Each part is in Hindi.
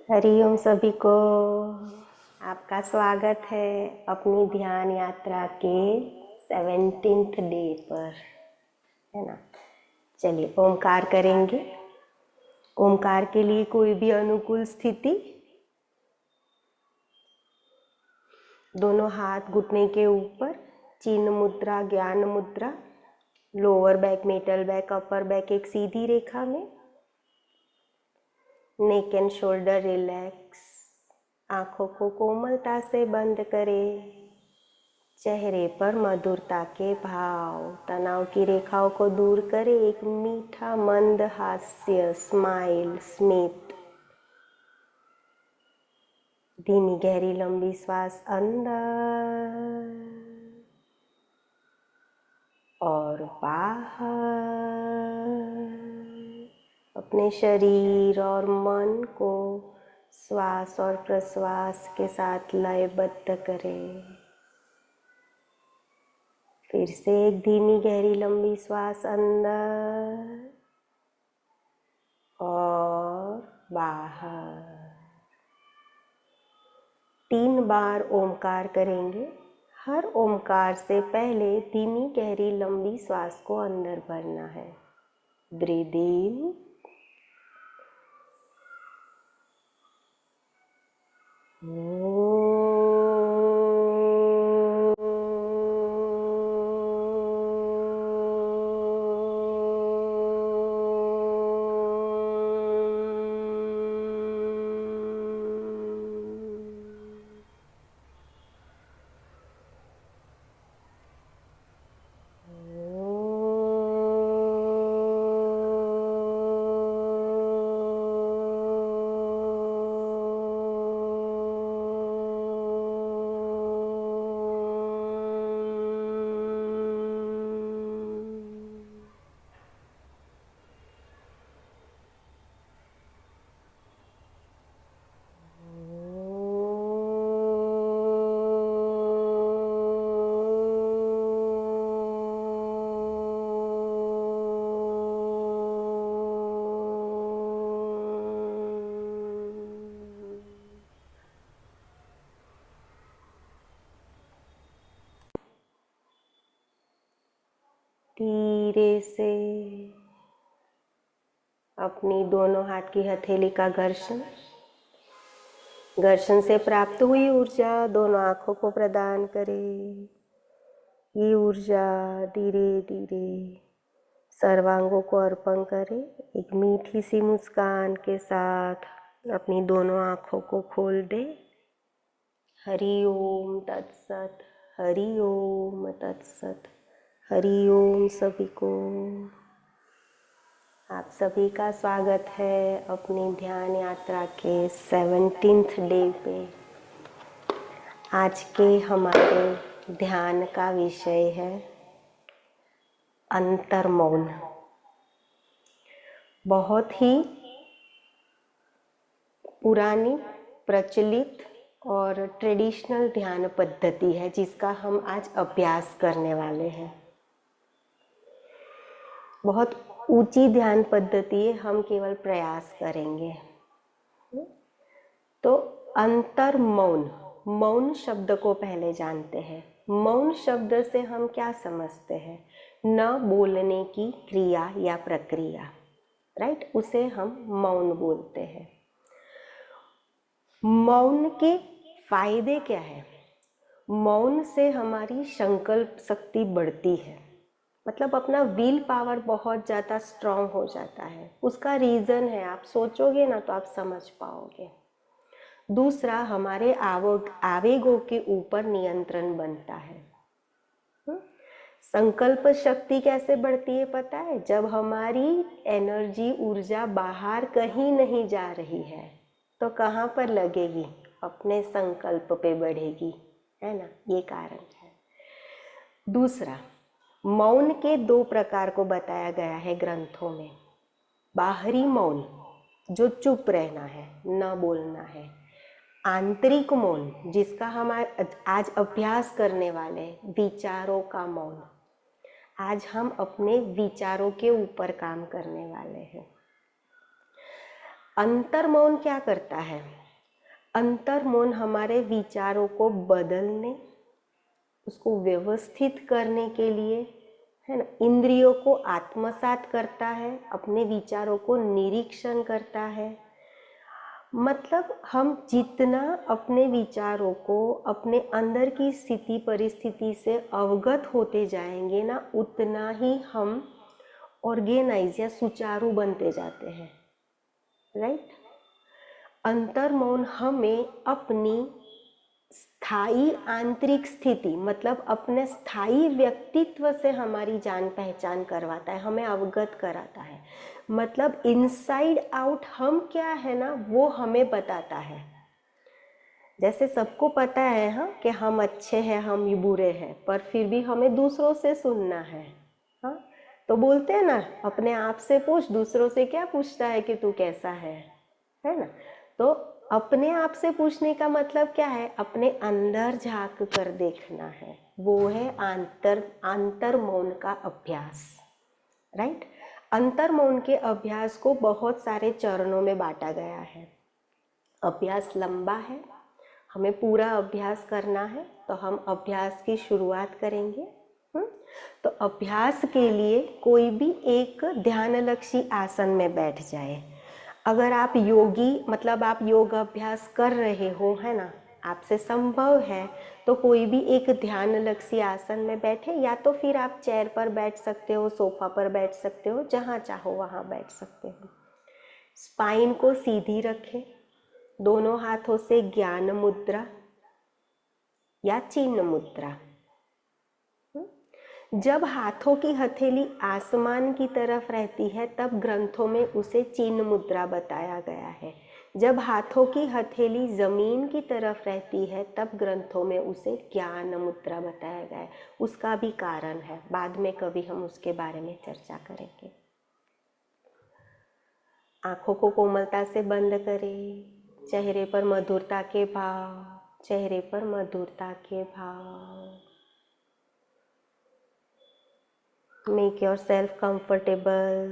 हरिओम सभी को। आपका स्वागत है अपनी ध्यान यात्रा के 17th डे पर, है ना। चलिए ओमकार करेंगे। ओमकार के लिए कोई भी अनुकूल स्थिति, दोनों हाथ घुटने के ऊपर, चिन्ह मुद्रा, ज्ञान मुद्रा, lower back, middle back, upper back एक सीधी रेखा में, नेक एंड शोल्डर रिलैक्स, आंखों को कोमलता से बंद करें, चेहरे पर मधुरता के भाव, तनाव की रेखाओं को दूर करें, एक मीठा मंद हास्य, स्माइल, स्मित। धीमी गहरी लंबी श्वास अंदर और बाहर। अपने शरीर और मन को श्वास और प्रश्वास के साथ लयबद्ध करें। फिर से एक धीमी गहरी लंबी श्वास अंदर और बाहर। 3 बार ओमकार करेंगे। हर ओमकार से पहले धीमी गहरी लंबी श्वास को अंदर भरना है। ब्रीद इन, धीरे से अपनी दोनों हाथ की हथेली का घर्षण से प्राप्त हुई ऊर्जा दोनों आंखों को प्रदान करें। ये ऊर्जा धीरे धीरे सर्वांगों को अर्पण करें। एक मीठी सी मुस्कान के साथ अपनी दोनों आंखों को खोल दे। हरि ओम तत्सत, हरि ओम तत्सत, हरि ओम सभी को। आप सभी का स्वागत है अपनी ध्यान यात्रा के 17th डे पे। आज के हमारे ध्यान का विषय है अंतर्मौन। बहुत ही पुरानी, प्रचलित और ट्रेडिशनल ध्यान पद्धति है जिसका हम आज अभ्यास करने वाले हैं। बहुत ऊंची ध्यान पद्धति है, हम केवल प्रयास करेंगे। तो अंतर्मौन, मौन शब्द को पहले जानते हैं। मौन शब्द से हम क्या समझते हैं? न बोलने की क्रिया या प्रक्रिया, राइट, उसे हम मौन बोलते हैं। मौन के फायदे क्या है? मौन से हमारी संकल्प शक्ति बढ़ती है, मतलब अपना विल पावर बहुत ज़्यादा स्ट्रांग हो जाता है। उसका रीज़न है, आप सोचोगे ना तो आप समझ पाओगे। दूसरा, हमारे आवेगों के ऊपर नियंत्रण बनता है। संकल्प शक्ति कैसे बढ़ती है पता है? जब हमारी एनर्जी, ऊर्जा बाहर कहीं नहीं जा रही है तो कहाँ पर लगेगी? अपने संकल्प पे बढ़ेगी, है ना। ये कारण है। दूसरा, मौन के 2 प्रकार को बताया गया है ग्रंथों में। बाहरी मौन, जो चुप रहना है, न बोलना है। आंतरिक मौन, जिसका हम आज अभ्यास करने वाले हैं, विचारों का मौन। आज हम अपने विचारों के ऊपर काम करने वाले हैं। अंतर मौन क्या करता है? अंतर मौन हमारे विचारों को बदलने, उसको व्यवस्थित करने के लिए, है ना, इंद्रियों को आत्मसात करता है, अपने विचारों को निरीक्षण करता है। मतलब हम जितना अपने विचारों को, अपने अंदर की स्थिति परिस्थिति से अवगत होते जाएंगे ना, उतना ही हम ऑर्गेनाइज या सुचारू बनते जाते हैं, राइट। अंतर मौन हमें अपनी स्थायी आंतरिक स्थिति, मतलब अपने स्थायी व्यक्तित्व से हमारी जान पहचान करवाता है, हमें अवगत कराता है। मतलब इनसाइड आउट हम क्या है ना, वो हमें बताता है। जैसे सबको पता है हाँ कि हम अच्छे हैं, हम बुरे हैं, पर फिर भी हमें दूसरों से सुनना है। हाँ, तो बोलते हैं ना, अपने आप से पूछ, दूसरों से क्या पूछता है कि तू कैसा है ना। तो अपने आप से पूछने का मतलब क्या है? अपने अंदर झांक कर देखना है, वो है अंतर मौन का अभ्यास, राइट। अंतर मौन के अभ्यास को बहुत सारे चरणों में बांटा गया है। अभ्यास लंबा है, हमें पूरा अभ्यास करना है, तो हम अभ्यास की शुरुआत करेंगे। तो अभ्यास के लिए कोई भी एक ध्यानलक्षी आसन में बैठ जाए। अगर आप योगी, मतलब आप योग अभ्यास कर रहे हो, है ना, आपसे संभव है, तो कोई भी एक ध्यानलक्षी आसन में बैठे, या तो फिर आप चेयर पर बैठ सकते हो, सोफा पर बैठ सकते हो, जहाँ चाहो वहाँ बैठ सकते हो। स्पाइन को सीधी रखें, दोनों हाथों से ज्ञान मुद्रा या चिन्ह मुद्रा। जब हाथों की हथेली आसमान की तरफ रहती है, तब ग्रंथों में उसे चिन्ह मुद्रा बताया गया है। जब हाथों की हथेली जमीन की तरफ रहती है, तब ग्रंथों में उसे ज्ञान मुद्रा बताया गया है। उसका भी कारण है, बाद में कभी हम उसके बारे में चर्चा करेंगे। आंखों को कोमलता से बंद करें, चेहरे पर मधुरता के भाव, चेहरे पर मधुरता के भाव। Make yourself comfortable.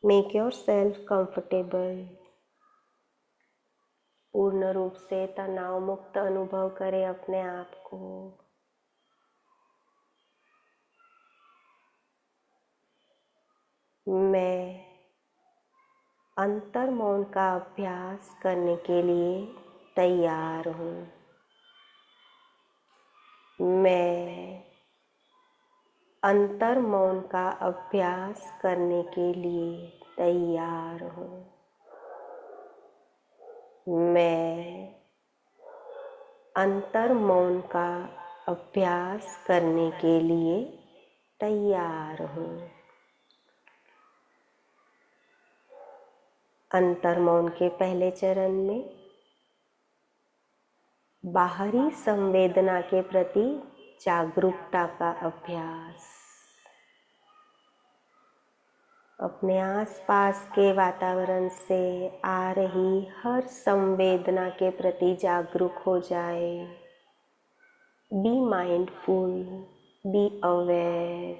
Make yourself comfortable. पूर्ण रूप से तनाव मुक्त अनुभव करें अपने आप को। मैं अंतर मौन का अभ्यास करने के लिए तैयार हूँ। मैं अंतर मौन का अभ्यास करने के लिए तैयार हूँ। मैं अंतर मौन का अभ्यास करने के लिए तैयार हूँ। अंतर मौन के पहले चरण में बाहरी संवेदना के प्रति जागरूकता का अभ्यास। अपने आसपास के वातावरण से आ रही हर संवेदना के प्रति जागरूक हो जाए। बी माइंडफुल, बी अवेयर,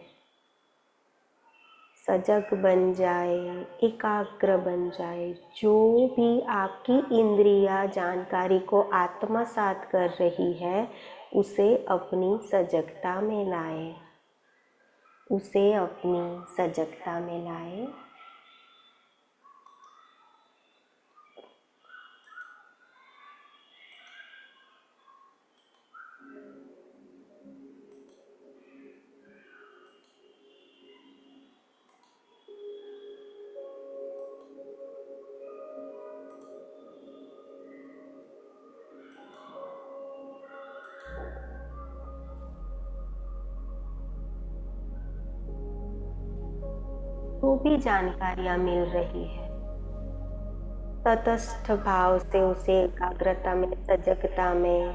सजग बन जाए, एकाग्र बन जाए। जो भी आपकी इंद्रियां जानकारी को आत्मसात कर रही है, उसे अपनी सजगता में लाए, उसे अपनी सजगता में लाए। जो भी जानकारियां मिल रही है, तटस्थ भाव से उसे एकाग्रता में, सजगता में,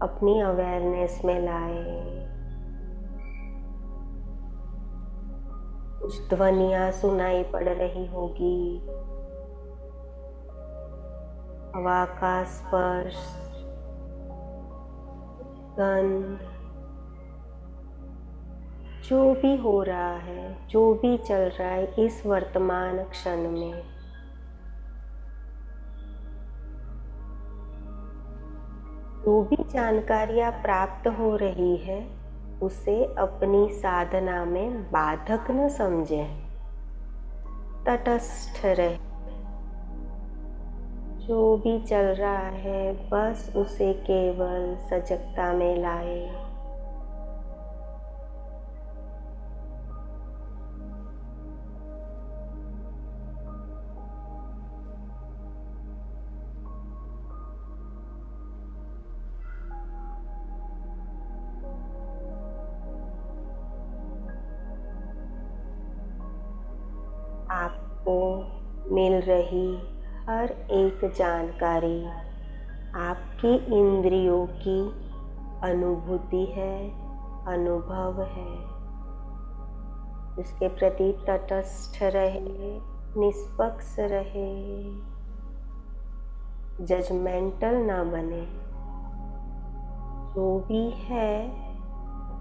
अपनी अवेयरनेस में लाए। कुछ ध्वनियां सुनाई पड़ रही होगी, हवा का स्पर्श, गंध, जो भी हो रहा है, जो भी चल रहा है इस वर्तमान क्षण में, जो भी जानकारियाँ प्राप्त हो रही है उसे अपनी साधना में बाधक न समझें, तटस्थ रहे। जो भी चल रहा है बस उसे केवल सजगता में लाए। आपको मिल रही हर एक जानकारी आपकी इंद्रियों की अनुभूति है, अनुभव है। उसके प्रति तटस्थ रहे, निष्पक्ष रहे, जजमेंटल ना बने। जो भी है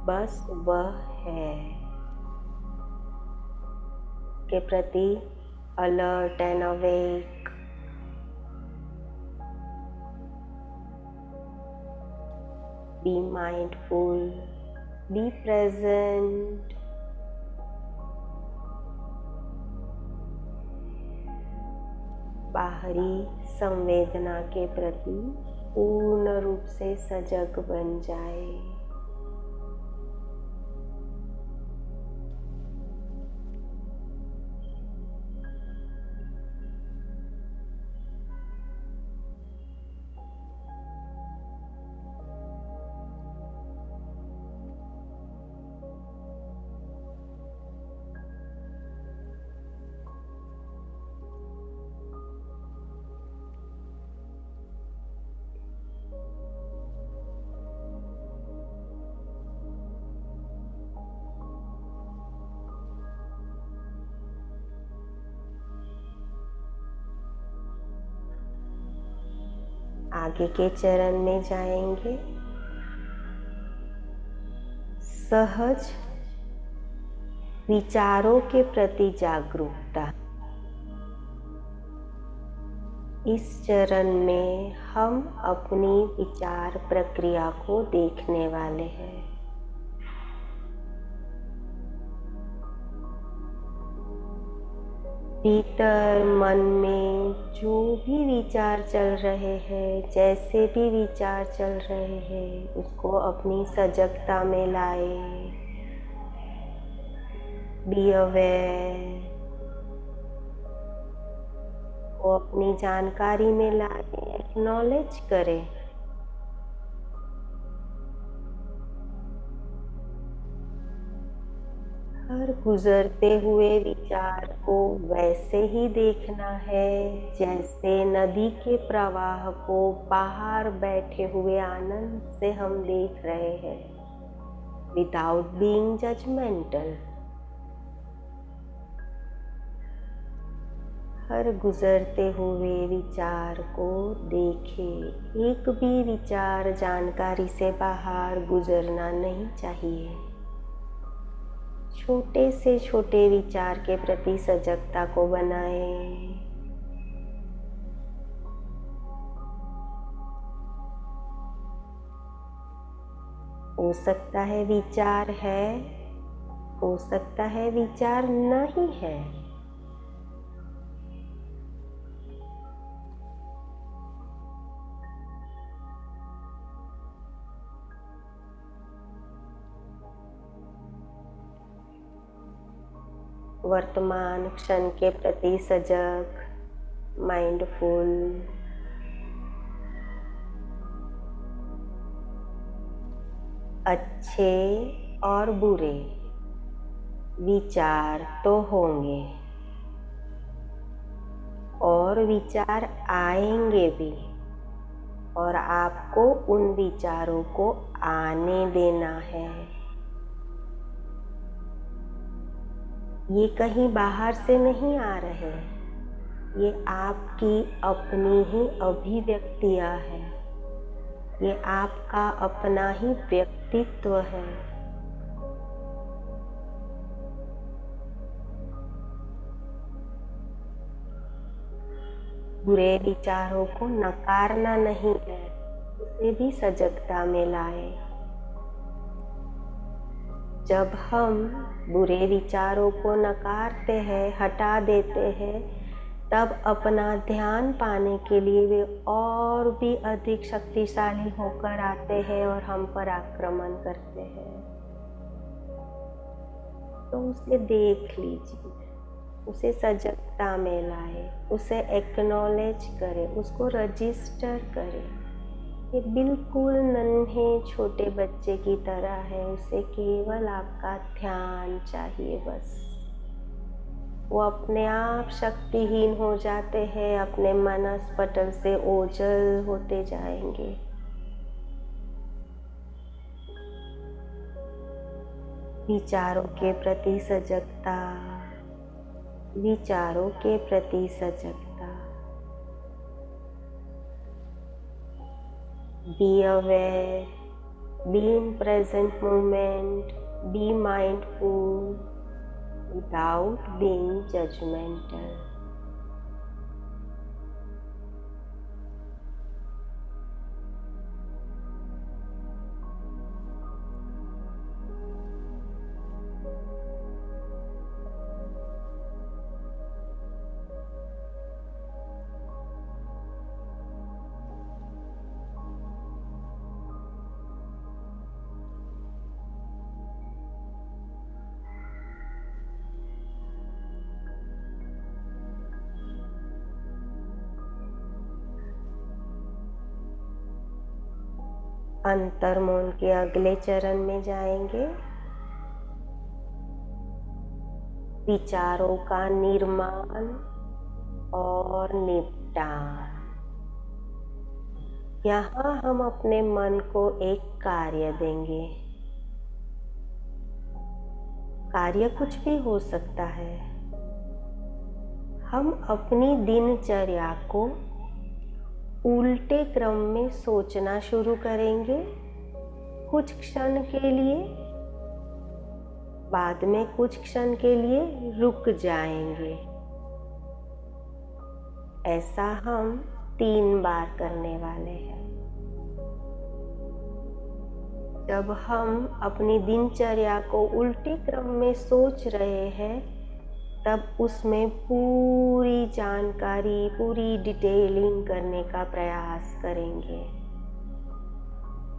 बस वह है के प्रति alert and awake. Be mindful, be present. बाहरी संवेदना के प्रति पूर्ण रूप से सजग बन जाए। आगे के चरण में जाएंगे। सहज विचारों के प्रति जागरूकता। इस चरण में हम अपनी विचार प्रक्रिया को देखने वाले हैं। भीतर मन में जो भी विचार चल रहे हैं, जैसे भी विचार चल रहे हैं, उसको अपनी सजगता में लाए। बी अवेयर को अपनी जानकारी में लाए, एक्नॉलेज करें। हर गुजरते हुए विचार को वैसे ही देखना है जैसे नदी के प्रवाह को बाहर बैठे हुए आनंद से हम देख रहे हैं, विदाउट बीइंग जजमेंटल। हर गुजरते हुए विचार को देखें। एक भी विचार जानकारी से बाहर गुजरना नहीं चाहिए। छोटे से छोटे विचार के प्रति सजगता को बनाएं। हो सकता है विचार है, हो सकता है विचार नहीं है। वर्तमान क्षण के प्रति सजग, माइंडफुल। अच्छे और बुरे विचार तो होंगे और विचार आएंगे भी, और आपको उन विचारों को आने देना है। ये कहीं बाहर से नहीं आ रहे, ये आपकी अपनी ही अभिव्यक्तियाँ है, ये आपका अपना ही व्यक्तित्व है। बुरे विचारों को नकारना नहीं है, उसे भी सजगता में लाए। जब हम बुरे विचारों को नकारते हैं, हटा देते हैं, तब अपना ध्यान पाने के लिए वे और भी अधिक शक्तिशाली होकर आते हैं और हम पर आक्रमण करते हैं। तो उसे देख लीजिए, उसे सजगता में लाए, उसे एक्नॉलेज करें, उसको रजिस्टर करें। ये बिल्कुल नन्हे छोटे बच्चे की तरह है, उसे केवल आपका ध्यान चाहिए बस। वो अपने आप शक्तिहीन हो जाते हैं, अपने मनस पटल से ओझल होते जाएंगे। विचारों के प्रति सजगता, विचारों के प्रति सजगता। Be aware, be in present moment, be mindful without being judgmental. अंतर्मौन के अगले चरण में जाएंगे। विचारों का निर्माण और निपटान। यहाँ हम अपने मन को एक कार्य देंगे। कार्य कुछ भी हो सकता है। हम अपनी दिनचर्या को उल्टे क्रम में सोचना शुरू करेंगे कुछ क्षण के लिए, बाद में कुछ क्षण के लिए रुक जाएंगे। ऐसा हम 3 बार करने वाले हैं। जब हम अपनी दिनचर्या को उल्टे क्रम में सोच रहे हैं, तब उसमें पूरी जानकारी, पूरी डिटेलिंग करने का प्रयास करेंगे,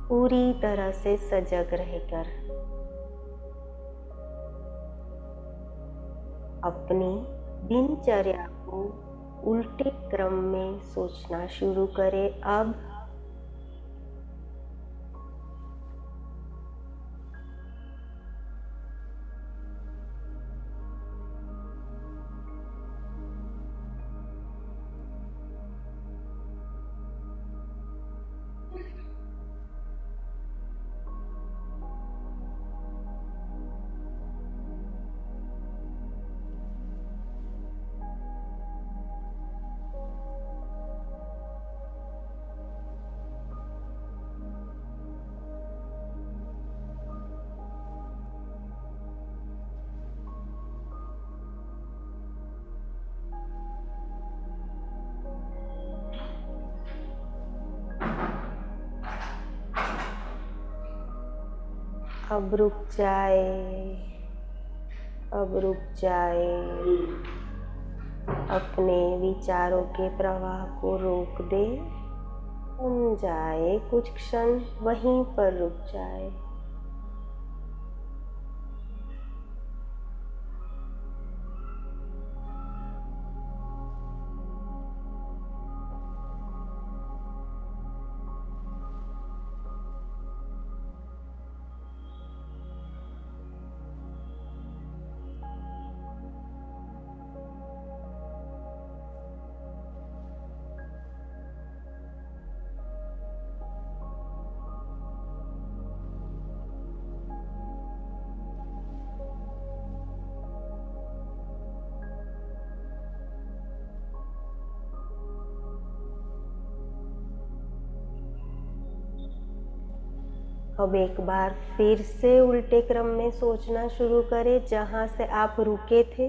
पूरी तरह से सजग रहकर। अपनी दिनचर्या को उल्टे क्रम में सोचना शुरू करें। अब अब रुक जाए, अब रुक जाए। अपने विचारों के प्रवाह को रोक दे, थम जाए, कुछ क्षण वहीं पर रुक जाए। अब एक बार फिर से उल्टे क्रम में सोचना शुरू करें जहां से आप रुके थे।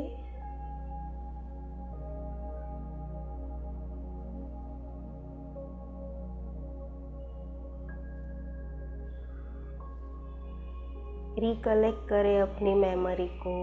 रिकलेक्ट करें अपनी मेमोरी को।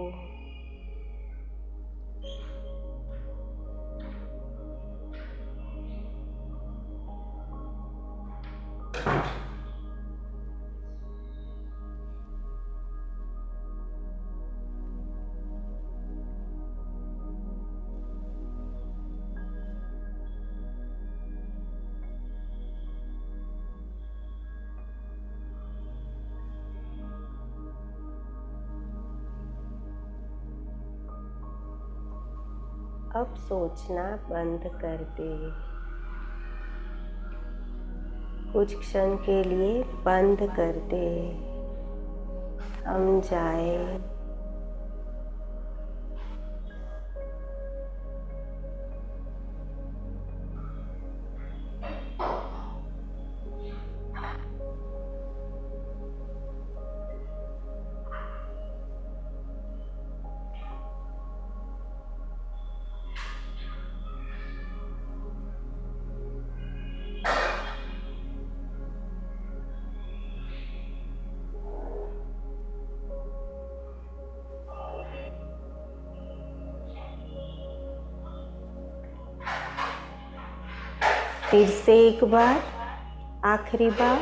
अब सोचना बंद कर दे। कुछ क्षण के लिए बंद कर दे, थम जाए। फिर से एक बार, आखिरी बार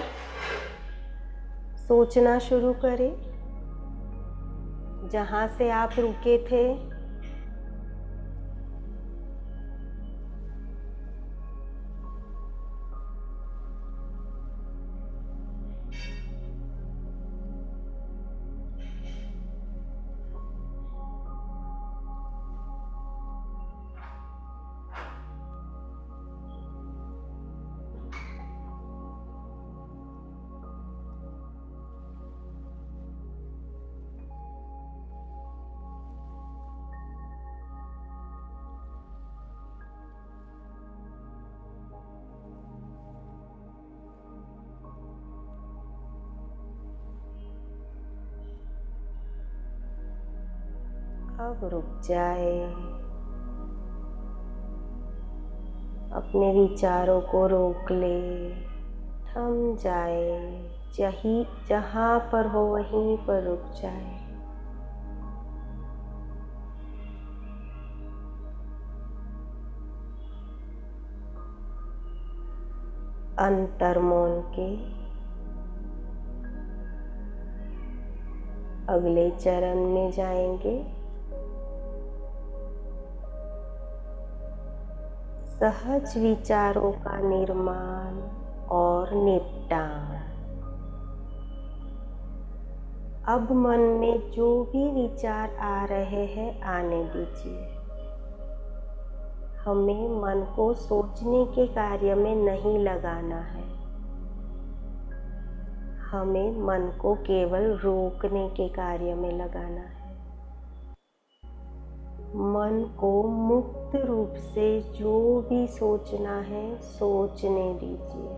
सोचना शुरू करें जहाँ से आप रुके थे। अब रुक जाए, अपने विचारों को रोक ले, थम जाए, जहाँ पर हो वहीं पर रुक जाए। अंतर्मौन के अगले चरण में जाएंगे। सहज विचारों का निर्माण और निपटान। अब मन में जो भी विचार आ रहे हैं आने दीजिए। हमें मन को सोचने के कार्य में नहीं लगाना है, हमें मन को केवल रोकने के कार्य में लगाना है। मन को मुक्त रूप से जो भी सोचना है सोचने दीजिए।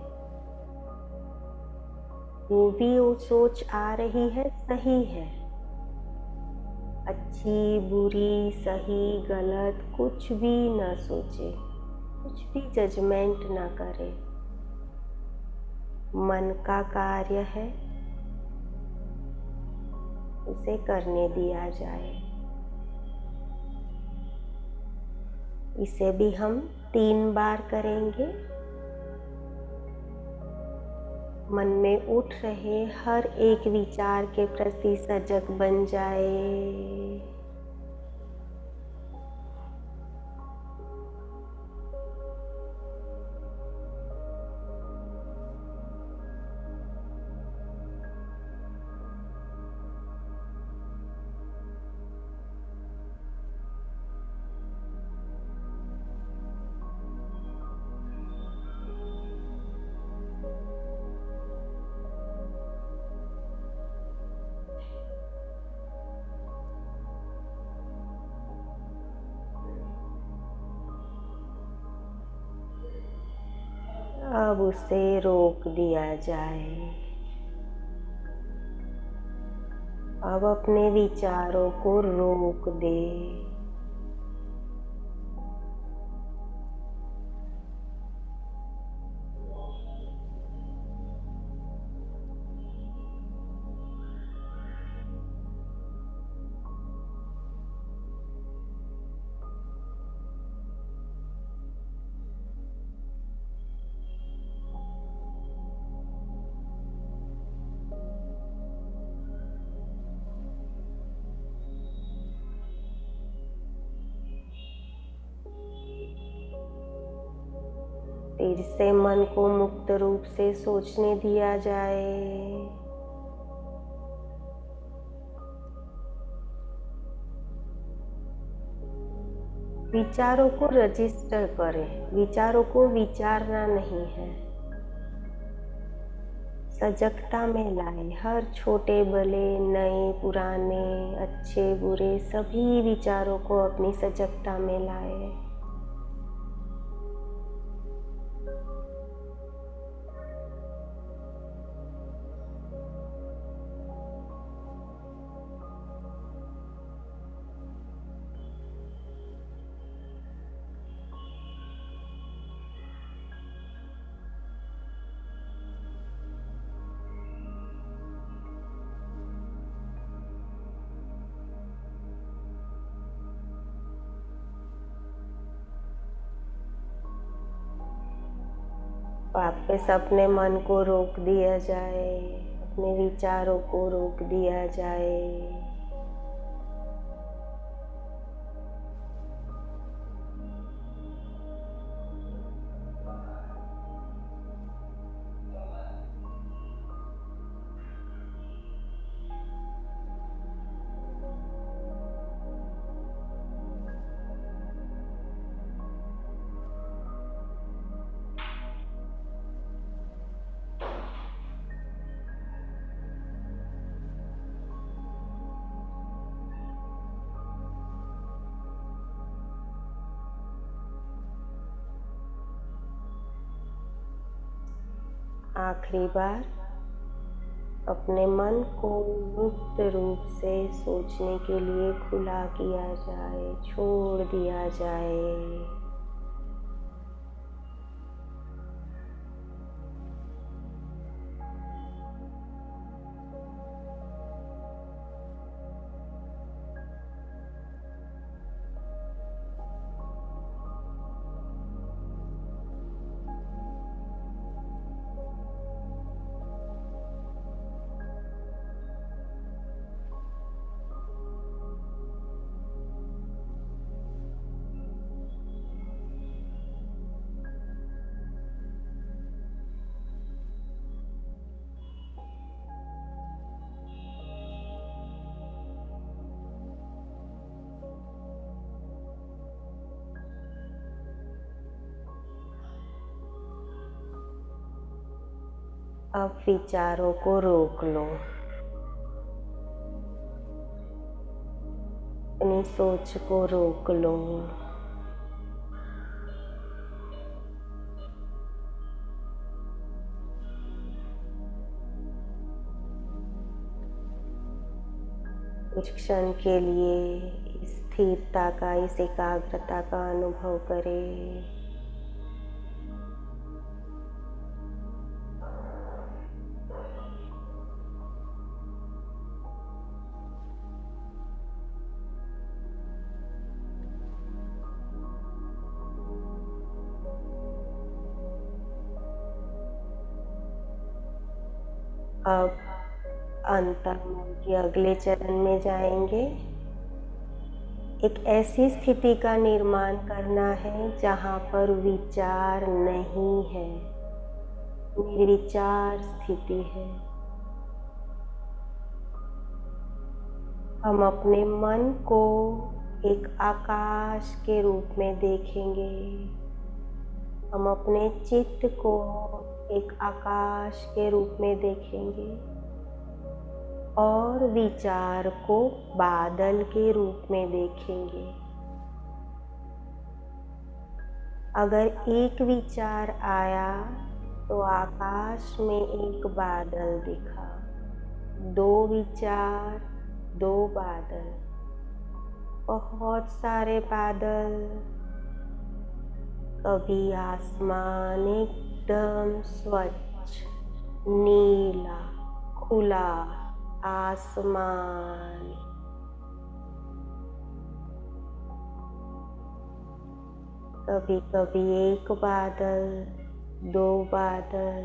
जो भी वो सोच आ रही है सही है, अच्छी बुरी सही गलत कुछ भी ना सोचे, कुछ भी जजमेंट ना करे। मन का कार्य है, उसे करने दिया जाए। इसे भी हम 3 बार करेंगे। मन में उठ रहे हर एक विचार के प्रति सजग बन जाए। अब उसे रोक दिया जाए। अब अपने विचारों को रोक दे। फिर से मन को मुक्त रूप से सोचने दिया जाए। विचारों को रजिस्टर करें, विचारों को विचारना नहीं है, सजगता में लाए। हर छोटे बड़े, नए पुराने, अच्छे बुरे सभी विचारों को अपनी सजगता में लाए। वापस अपने मन को रोक दिया जाए, अपने विचारों को रोक दिया जाए। आखिरी बार अपने मन को मुक्त रूप से सोचने के लिए खुला किया जाए, छोड़ दिया जाए। अब विचारों को रोक लो, अपनी सोच को रोक लो। कुछ क्षण के लिए इस स्थिरता का, इस एकाग्रता का अनुभव करें। अब अंतर्मन के अगले चरण में जाएंगे। एक ऐसी स्थिति का निर्माण करना है जहाँ पर विचार नहीं है, निर्विचार स्थिति है। हम अपने मन को एक आकाश के रूप में देखेंगे। हम अपने चित्त को एक आकाश के रूप में देखेंगे और विचार को बादल के रूप में देखेंगे। अगर एक विचार आया तो आकाश में एक बादल दिखा, दो विचार, दो बादल, बहुत सारे बादल। कभी आसमान एकदम स्वच्छ, नीला, खुला आसमान। कभी कभी एक बादल, दो बादल।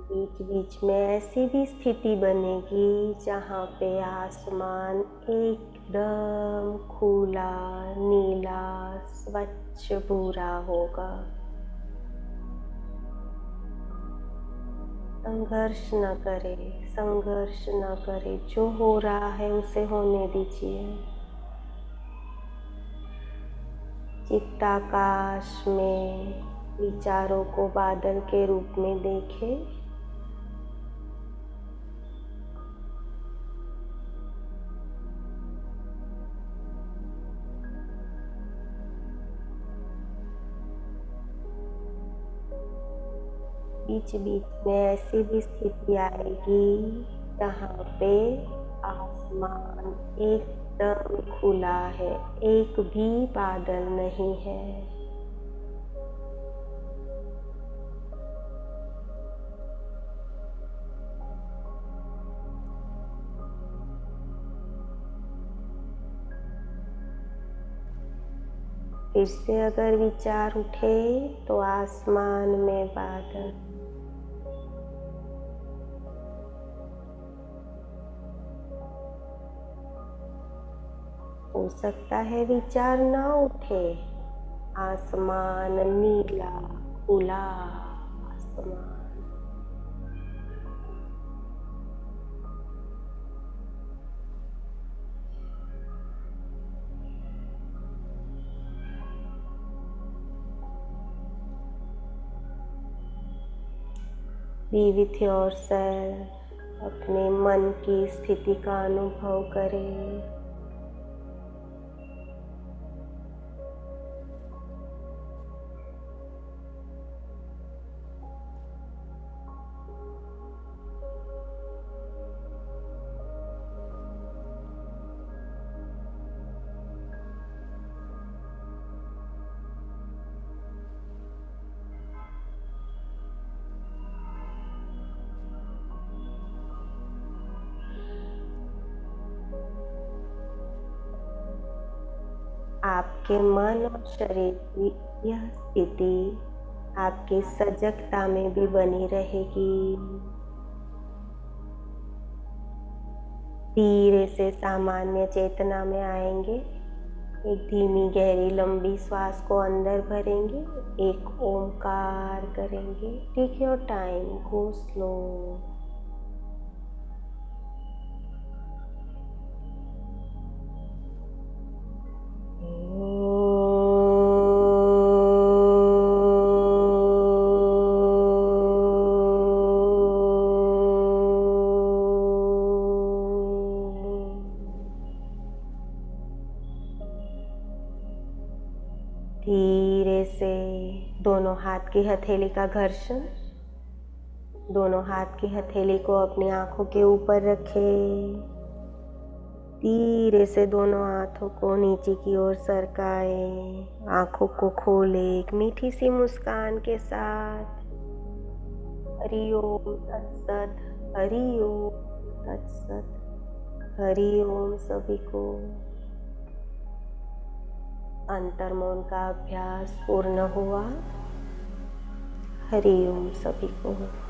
बीच बीच में ऐसी भी स्थिति बनेगी जहाँ पे आसमान एकदम खुला, नीला, स्वच्छ भूरा होगा। संघर्ष न करे, संघर्ष न करे, जो हो रहा है उसे होने दीजिए। चित्ताकाश में विचारों को बादल के रूप में देखें। बीच बीच में ऐसी भी स्थिति आएगी जहाँ पे आसमान एकदम खुला है, एक भी बादल नहीं है। फिर से अगर विचार उठे तो आसमान में बादल, हो सकता है विचार ना उठे, आसमान नीला खुला आसमान। Be with yourself, अपने मन की स्थिति का अनुभव करें। आपके मन और शरीर की यह स्थिति आपकी सजगता में भी बनी रहेगी। धीरे से सामान्य चेतना में आएंगे। एक धीमी गहरी लंबी श्वास को अंदर भरेंगे, एक ओमकार करेंगे। Take your time, go slow. धीरे से दोनों हाथ की हथेली का घर्षण, दोनों हाथ की हथेली को अपनी आंखों के ऊपर रखें। धीरे से दोनों हाथों को नीचे की ओर सरकाएं, आंखों को खोलें एक मीठी सी मुस्कान के साथ। हरि ओम तत्सत, हरि ओम तत्सत, हरि ओम। सभी को अंतर्मौन का अभ्यास पूर्ण हुआ। हरि ओम सभी को।